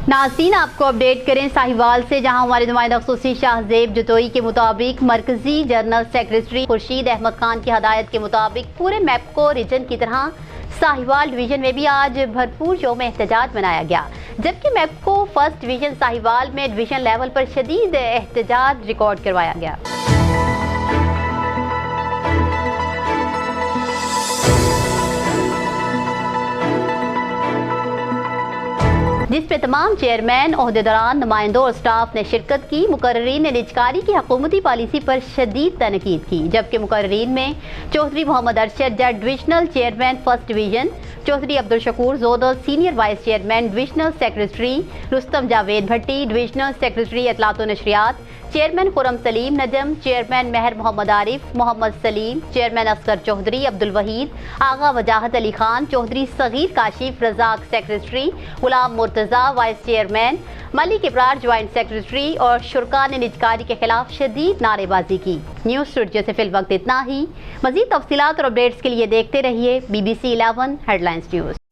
नाज़रीन, आपको अपडेट करें साहिवाल से, जहां हमारे नुमाइंदा खुसूसी शाहजेब जतोई के मुताबिक मरकजी जनरल सेक्रेटरी खुर्शीद अहमद खान की हदायत के मुताबिक पूरे मैप्को रीजन की तरह साहिवाल डिवीजन में भी आज भरपूर यौम एहतजाज मनाया गया। जबकि मैप्को फर्स्ट डिवीजन साहिवाल में डिवीजन लेवल पर शदीद एहतजाज रिकॉर्ड करवाया गया, जिस पे तमाम चेयरमैन, ओहदेदारान, नुमाइंदों और स्टाफ ने शिरकत की। मुकर्रीन ने निजकारी की हुकूमती पॉलिसी पर शदीद तनकीद की, जबकि मुकर्रीन में Chaudhry Mohammad Arshad Jat divisional chairman first division, Chaudhry Abdul Shakoor Jodal senior vice chairman divisional secretary, Rustam Javed Bhatti divisional secretary इत्तलात व नशरियात, chairman Khurram Saleem Najam, chairman Mehar Mohammad Arif, Mohammad Saleem, chairman Asghar Chaudhry, Abdul Waheed, Agha Wajahat Ali Khan, Chaudhry Sagheer Kashif Razzaq secretary, Ghulam Murtaza vice chairman, Malik Ibrar joint secretary और शुरा ने निजकारी के खिलाफ शदीद नारेबाजी की। न्यूज़ स्टूडियो से फिल वक्त इतना ही। मजीद तफसीलात और अपडेट्स के लिए देखते रहिए BBC 11 हेडलाइंस न्यूज़।